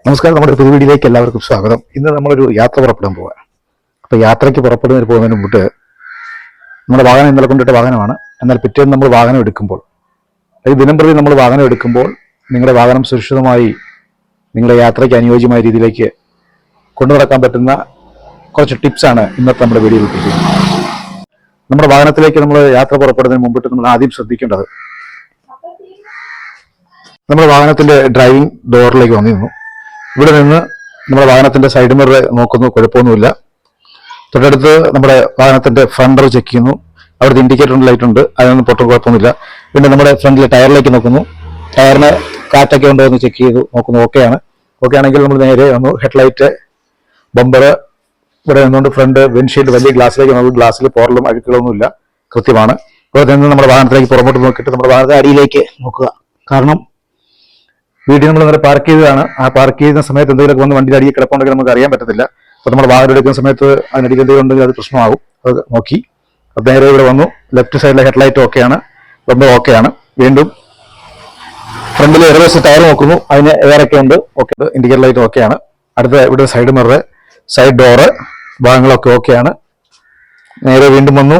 നമസ്കാരം, നമ്മുടെ പുതിയ വീഡിയോയിലേക്ക് എല്ലാവർക്കും സ്വാഗതം. ഇന്ന് നമ്മളൊരു യാത്ര പുറപ്പെടാൻ പോവുക. അപ്പോൾ യാത്രയ്ക്ക് പോകുന്നതിന് മുമ്പ് നമ്മുടെ വാഹനം ഇന്നലെ കൊണ്ടിട്ട വാഹനമാണ്. എന്നാൽ പിറ്റേന്ന് നമ്മൾ വാഹനം എടുക്കുമ്പോൾ, ദിനം പ്രതി നമ്മൾ വാഹനം എടുക്കുമ്പോൾ നിങ്ങളുടെ വാഹനം സുരക്ഷിതമായി നിങ്ങളുടെ യാത്രയ്ക്ക് അനുയോജ്യമായ രീതിയിലേക്ക് കൊണ്ടു നടക്കാൻ പറ്റുന്ന കുറച്ച് ടിപ്സാണ് ഇന്നത്തെ നമ്മുടെ വീഡിയോയിൽ ഉൾപ്പെടുത്തിയിരിക്കുന്നത്. നമ്മുടെ വാഹനത്തിലേക്ക് നമ്മൾ യാത്ര പുറപ്പെടുന്നതിന് മുമ്പിട്ട് നമ്മൾ ആദ്യം ശ്രദ്ധിക്കേണ്ടത്, നമ്മുടെ വാഹനത്തിന്റെ ഡ്രൈവിംഗ് ഡോറിലേക്ക് വന്നിരുന്നു. ഇവിടെ നിന്ന് നമ്മുടെ വാഹനത്തിന്റെ സൈഡ് മിറർ നോക്കുന്നു, കുഴപ്പമൊന്നുമില്ല. തൊട്ടടുത്ത് നമ്മുടെ വാഹനത്തിന്റെ ഫ്രണ്ട് ഡോർ ചെക്ക് ചെയ്യുന്നു. അവിടുത്തെ ഇൻഡിക്കേറ്റർ ലൈറ്റ് ഉണ്ട്, അതിനൊന്നും പൊട്ടും കുഴപ്പമൊന്നുമില്ല. പിന്നെ നമ്മുടെ ഫ്രണ്ടിലെ ടയറിലേക്ക് നോക്കുന്നു, ടയറിന് കാറ്റൊക്കെ ഉണ്ടോ എന്ന് ചെക്ക് ചെയ്തു നോക്കുന്നു. ഓക്കെ ആണെങ്കിൽ നമ്മൾ നേരെ വന്നു. ഹെഡ്ലൈറ്റ്, ബമ്പർ ഇവിടെ നിന്നുകൊണ്ട് ഫ്രണ്ട് വിൻഷീൽഡ് വലിയ ഗ്ലാസ്സിലേക്ക് നോക്കും. ഗ്ലാസ്സിൽ പോറലും അഴുക്കുകളൊന്നുമില്ല, കൃത്യമാണ്. ഇവിടെ നിന്ന് നമ്മുടെ വാഹനത്തിലേക്ക് പുറമോട്ട് നോക്കിയിട്ട് നമ്മുടെ വാഹനത്തെ അടിയിലേക്ക് നോക്കുക. കാരണം വീട്ടിൽ നമ്മൾ നേരെ പാർക്ക് ചെയ്തതാണ്. ആ പാർക്ക് ചെയ്യുന്ന സമയത്ത് എന്തെങ്കിലുമൊക്കെ വന്ന് വണ്ടിയുടെ അടിയിൽ കിടപ്പുണ്ടെങ്കിൽ നമുക്ക് അറിയാൻ പറ്റത്തില്ല. അപ്പോൾ നമ്മൾ വാഹനം എടുക്കുന്ന സമയത്ത് അതിനടിയിൽ എന്തെങ്കിലും ഉണ്ടെങ്കിൽ അത് പ്രശ്നമാകും. അത് നോക്കി അത് നേരെ ഇവിടെ വന്നു. ലെഫ്റ്റ് സൈഡിലെ ഹെഡ്ലൈറ്റ് ഓക്കെയാണ്, ബമ്പർ ഓക്കെയാണ്. വീണ്ടും ഫ്രണ്ടിൽ ഇടവശ ടയർ നോക്കുന്നു, അതിന് എയറൊക്കെ ഉണ്ട്, ഓക്കെ. ഇൻഡിക്കേറ്റർ ലൈറ്റ് ഓക്കെയാണ്. അടുത്ത ഇവിടെ സൈഡ് മിറർ, സൈഡ് ഡോറ് ഭാഗങ്ങളൊക്കെ ഓക്കെയാണ്. നേരെ വീണ്ടും വന്നു,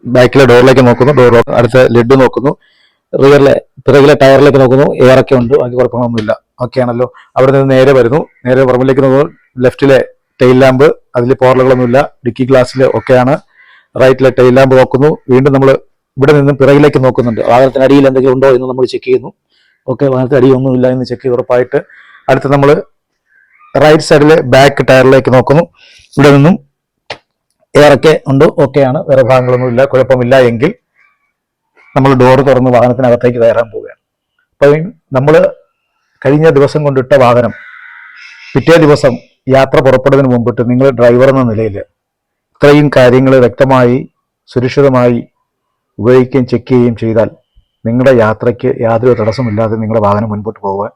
ബാക്കിലെ ഡോറിലേക്ക് നോക്കുന്നു. ഡോർ അടുത്ത ലിഡ് നോക്കുന്നു. പിറകിലെ ടയറിലേക്ക് നോക്കുന്നു, എയറൊക്കെ ഉണ്ട്, ബാക്കി കുഴപ്പമൊന്നുമില്ല, ഓക്കെ ആണല്ലോ. അവിടെ നിന്ന് നേരെ വരുന്നു. നേരെ പുറമിലേക്ക് നോക്കുന്നു. ലെഫ്റ്റിലെ ടെയിൽ ലാമ്പ്, അതിൽ പോറലുകളൊന്നുമില്ല, ഡിക്കി ഗ്ലാസ്സിൽ ഒക്കെയാണ്. റൈറ്റിലെ ടെയിൽ ലാമ്പ് നോക്കുന്നു. വീണ്ടും നമ്മൾ ഇവിടെ നിന്ന് പിറകിലേക്ക് നോക്കുന്നുണ്ട്. വാഹനത്തിന് അടിയിൽ എന്തെങ്കിലും ഉണ്ടോ എന്ന് നമ്മൾ ചെക്ക് ചെയ്യുന്നു. ഓക്കെ, വാഹനത്തിന് അടിയൊന്നുമില്ല എന്ന് ചെക്ക് ചെയ്ത് ഉറപ്പായിട്ട് അടുത്ത് നമ്മൾ റൈറ്റ് സൈഡിലെ ബാക്ക് ടയറിലേക്ക് നോക്കുന്നു. ഇവിടെ നിന്നും എയറൊക്കെ ഉണ്ട്, ഓക്കെയാണ്, വേറെ ഭാഗങ്ങളൊന്നുമില്ല, കുഴപ്പമില്ല എങ്കിൽ നമ്മൾ ഡോറ് തുറന്ന് വാഹനത്തിനകത്തേക്ക് കയറാൻ പോവുകയാണ്. അപ്പം നമ്മൾ കഴിഞ്ഞ ദിവസം കൊണ്ടിട്ട വാഹനം പിറ്റേ ദിവസം യാത്ര പുറപ്പെടുന്നതിന് മുമ്പിട്ട് നിങ്ങൾ ഡ്രൈവർ എന്ന നിലയിൽ ഇത്രയും കാര്യങ്ങൾ വ്യക്തമായി സുരക്ഷിതമായി ഉപയോഗിക്കുകയും ചെക്ക് ചെയ്യുകയും ചെയ്താൽ നിങ്ങളുടെ യാത്രയ്ക്ക് യാതൊരു തടസ്സമില്ലാതെ നിങ്ങളുടെ വാഹനം മുൻപോട്ട് പോകാൻ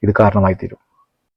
ഇത് കാരണമായി തീരും.